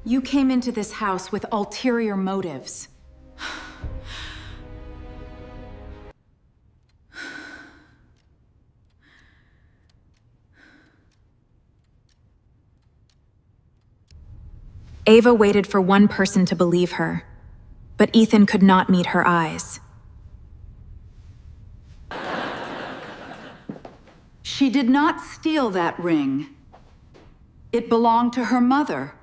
You came into this house with ulterior motives. Ava waited for one person to believe her, but Ethan could not meet her eyes. She did not steal that ring. It belonged to her mother.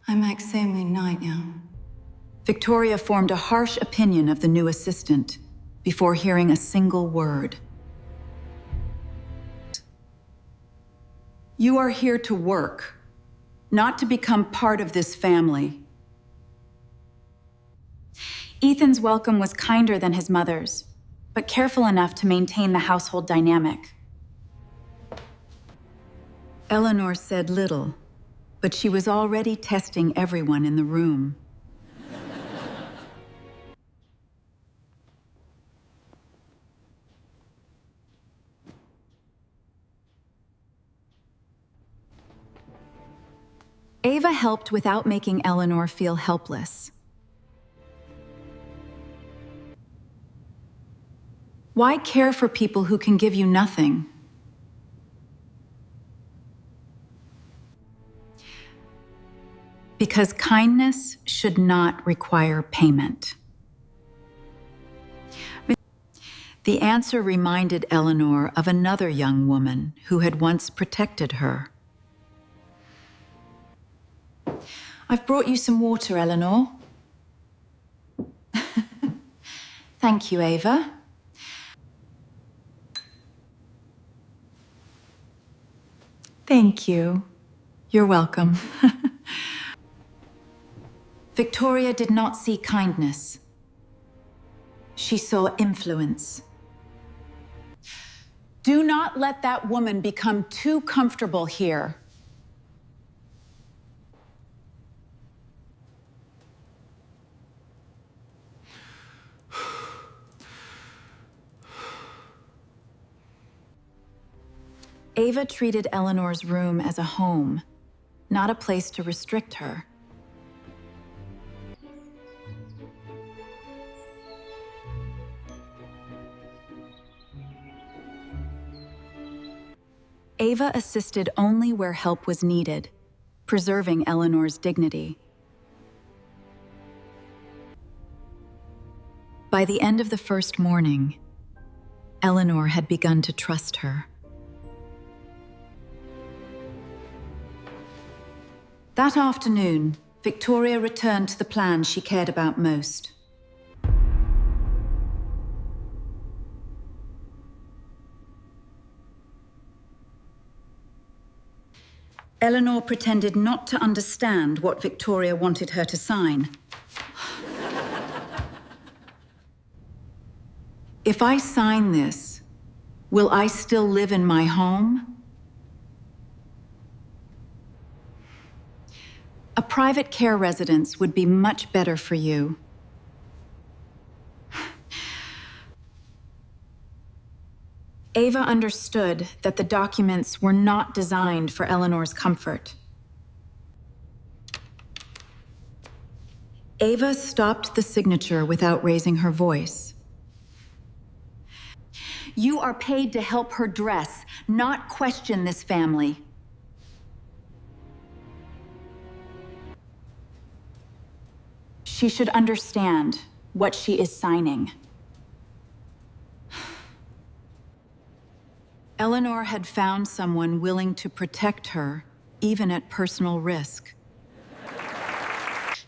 I'm extremely night now. Victoria formed a harsh opinion of the new assistant before hearing a single word. You are here to work, not to become part of this family. Ethan's welcome was kinder than his mother's, but careful enough to maintain the household dynamic. Eleanor said little, but she was already testing everyone in the room. Ava helped without making Eleanor feel helpless. Why care for people who can give you nothing? Because kindness should not require payment. The answer reminded Eleanor of another young woman who had once protected her. I've brought you some water, Eleanor. Thank you, Ava. Thank you. You're welcome. Victoria did not see kindness. She saw influence. Do not let that woman become too comfortable here. Ava treated Eleanor's room as a home, not a place to restrict her. Ava assisted only where help was needed, preserving Eleanor's dignity. By the end of the first morning, Eleanor had begun to trust her. That afternoon, Victoria returned to the plan she cared about most. Eleanor pretended not to understand what Victoria wanted her to sign. If I sign this, will I still live in my home? A private care residence would be much better for you. Ava understood that the documents were not designed for Eleanor's comfort. Ava stopped the signature without raising her voice. You are paid to help her dress, not question this family. She should understand what she is signing. Eleanor had found someone willing to protect her, even at personal risk.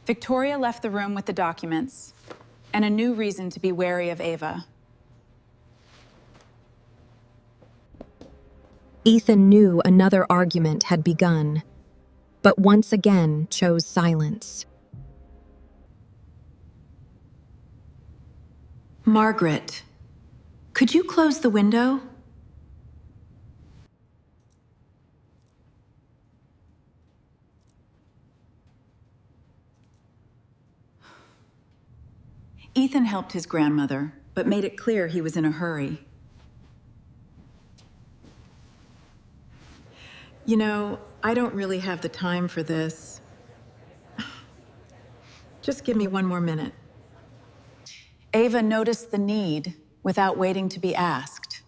Victoria left the room with the documents, and a new reason to be wary of Ava. Ethan knew another argument had begun, but once again chose silence. Margaret, could you close the window? Ethan helped his grandmother, but made it clear he was in a hurry. You know, I don't really have the time for this. Just give me one more minute. Ava noticed the need without waiting to be asked.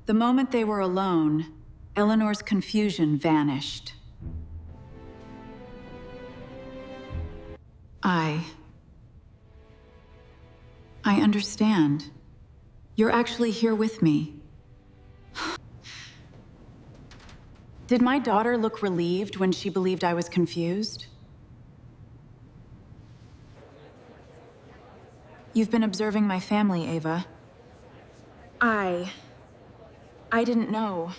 The moment they were alone, Eleanor's confusion vanished. I understand. You're actually here with me. Did my daughter look relieved when she believed I was confused? You've been observing my family, Ava. I didn't know.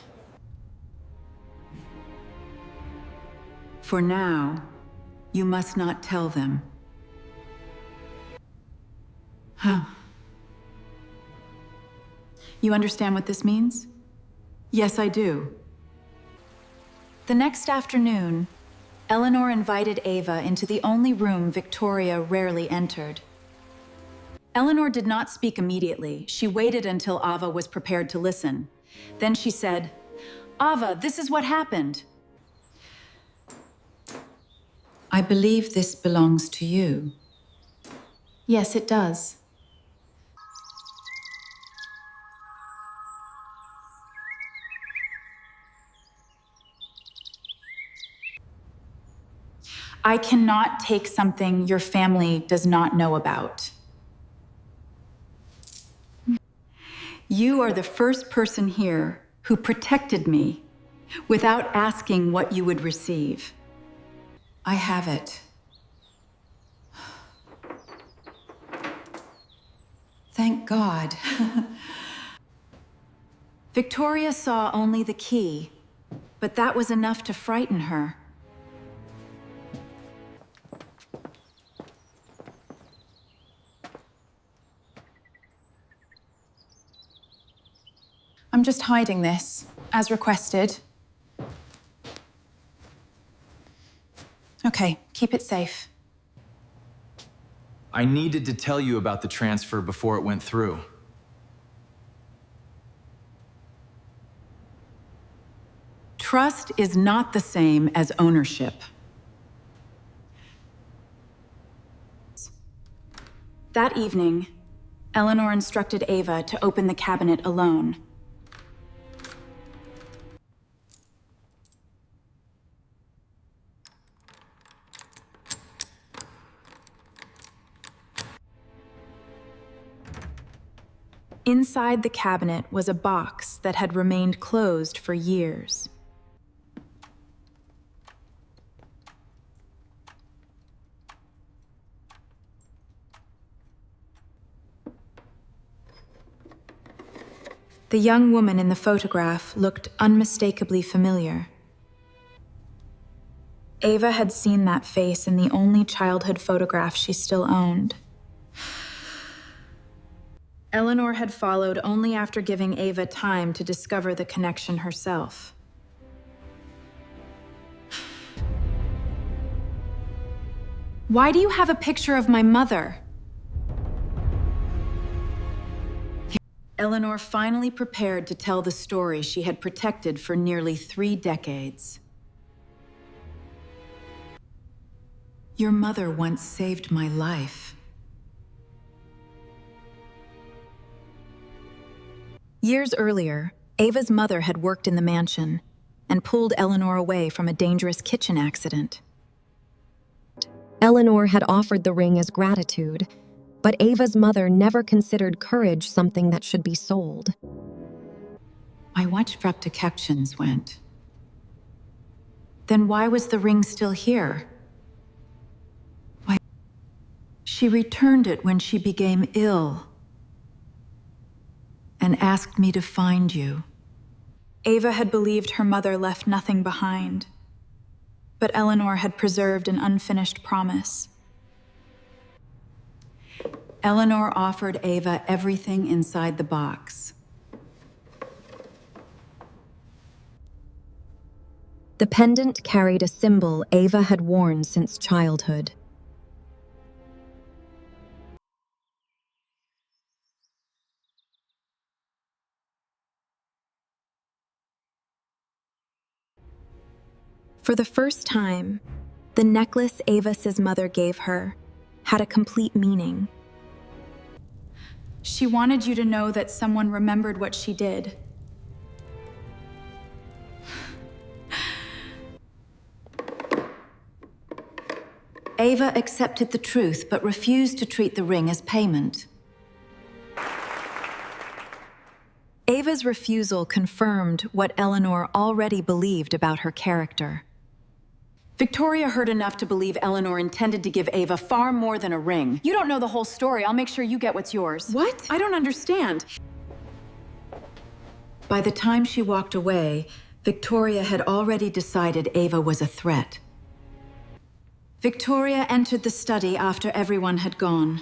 For now, you must not tell them. Huh. You understand what this means? Yes, I do. The next afternoon, Eleanor invited Ava into the only room Victoria rarely entered. Eleanor did not speak immediately. She waited until Ava was prepared to listen. Then she said, "Ava, this is what happened." I believe this belongs to you. Yes, it does. I cannot take something your family does not know about. You are the first person here who protected me without asking what you would receive. I have it. Thank God. Victoria saw only the key, but that was enough to frighten her. I'm just hiding this, as requested. Okay, keep it safe. I needed to tell you about the transfer before it went through. Trust is not the same as ownership. That evening, Eleanor instructed Ava to open the cabinet alone. Inside the cabinet was a box that had remained closed for years. The young woman in the photograph looked unmistakably familiar. Ava had seen that face in the only childhood photograph she still owned. Eleanor had followed only after giving Ava time to discover the connection herself. Why do you have a picture of my mother? Eleanor finally prepared to tell the story she had protected for nearly 3 decades. Your mother once saved my life. Years earlier, Ava's mother had worked in the mansion and pulled Eleanor away from a dangerous kitchen accident. Eleanor had offered the ring as gratitude, but Ava's mother never considered courage something that should be sold. I watched where the captions went. Then why was the ring still here? Why? She returned it when she became ill and asked me to find you. Ava had believed her mother left nothing behind, but Eleanor had preserved an unfinished promise. Eleanor offered Ava everything inside the box. The pendant carried a symbol Ava had worn since childhood. For the first time, the necklace Ava's mother gave her had a complete meaning. She wanted you to know that someone remembered what she did. Ava accepted the truth but refused to treat the ring as payment. Ava's refusal confirmed what Eleanor already believed about her character. Victoria heard enough to believe Eleanor intended to give Ava far more than a ring. You don't know the whole story. I'll make sure you get what's yours. What? I don't understand. By the time she walked away, Victoria had already decided Ava was a threat. Victoria entered the study after everyone had gone.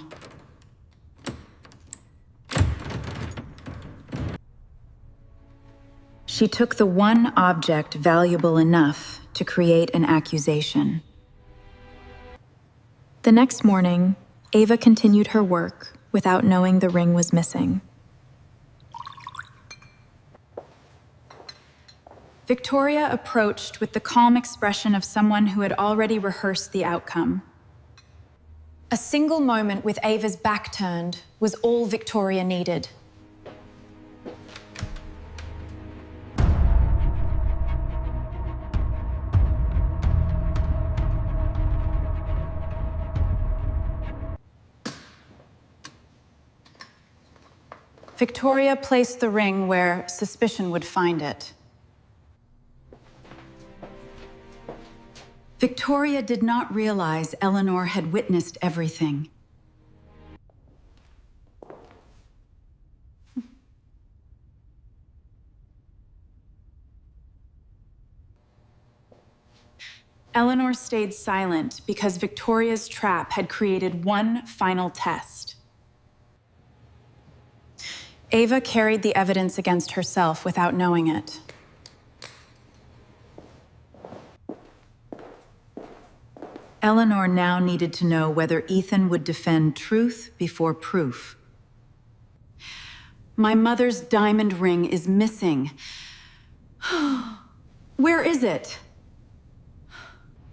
She took the one object valuable enough to create an accusation. The next morning, Ava continued her work without knowing the ring was missing. Victoria approached with the calm expression of someone who had already rehearsed the outcome. A single moment with Ava's back turned was all Victoria needed. Victoria placed the ring where suspicion would find it. Victoria did not realize Eleanor had witnessed everything. Eleanor stayed silent because Victoria's trap had created one final test. Ava carried the evidence against herself without knowing it. Eleanor now needed to know whether Ethan would defend truth before proof. My mother's diamond ring is missing. Where is it?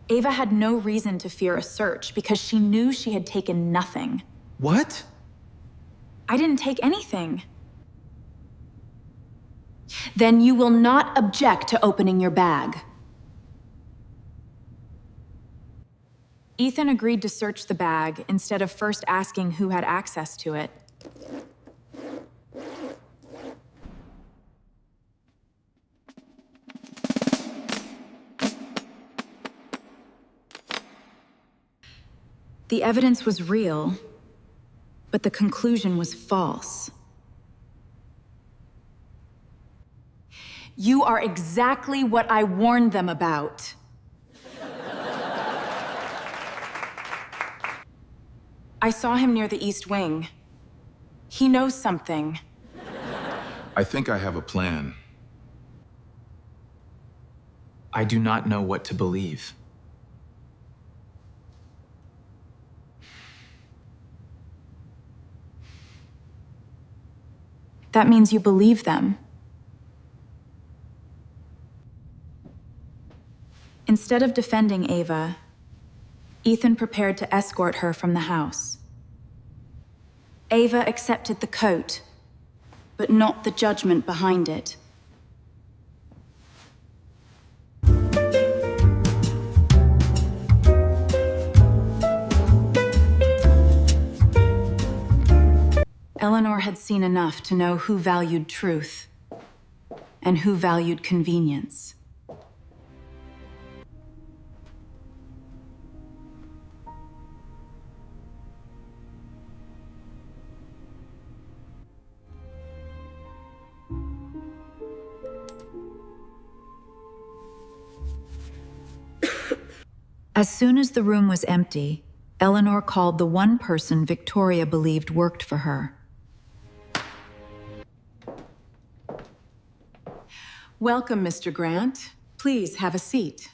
Ava had no reason to fear a search because she knew she had taken nothing. What? I didn't take anything. Then you will not object to opening your bag. Ethan agreed to search the bag instead of first asking who had access to it. The evidence was real, but the conclusion was false. You are exactly what I warned them about. I saw him near the East Wing. He knows something. I think I have a plan. I do not know what to believe. That means you believe them. Instead of defending Ava, Ethan prepared to escort her from the house. Ava accepted the coat, but not the judgment behind it. Eleanor had seen enough to know who valued truth and who valued convenience. As soon as the room was empty, Eleanor called the one person Victoria believed worked for her. Welcome, Mr. Grant. Please have a seat.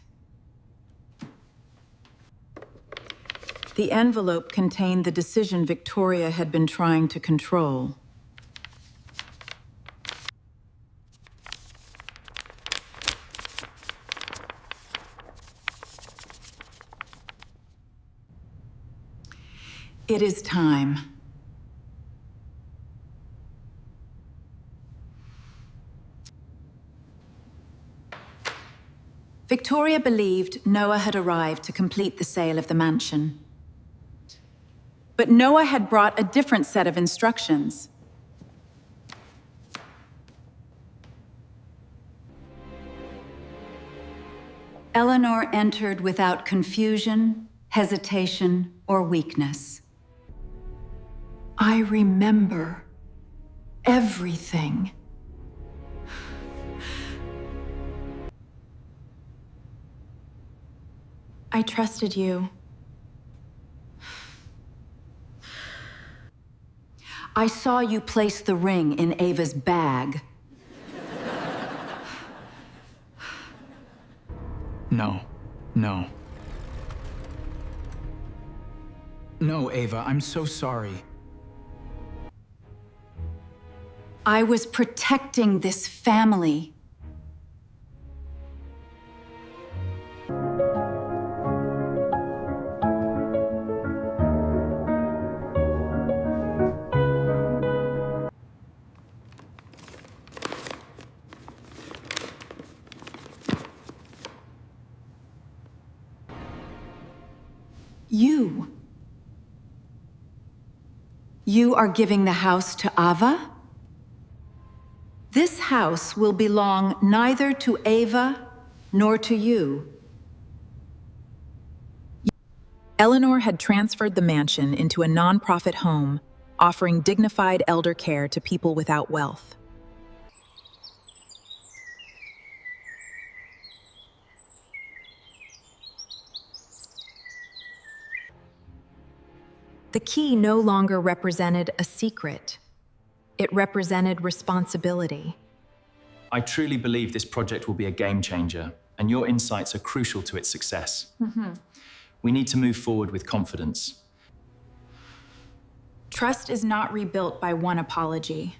The envelope contained the decision Victoria had been trying to control. It is time. Victoria believed Noah had arrived to complete the sale of the mansion. But Noah had brought a different set of instructions. Eleanor entered without confusion, hesitation, or weakness. I remember everything. I trusted you. I saw you place the ring in Ava's bag. No. No. No, Ava, I'm so sorry. I was protecting this family. You are giving the house to Ava? This house will belong neither to Ava nor to you. Eleanor had transferred the mansion into a nonprofit home, offering dignified elder care to people without wealth. The key no longer represented a secret. It represented responsibility. I truly believe this project will be a game changer, and your insights are crucial to its success. We need to move forward with confidence. Trust is not rebuilt by one apology.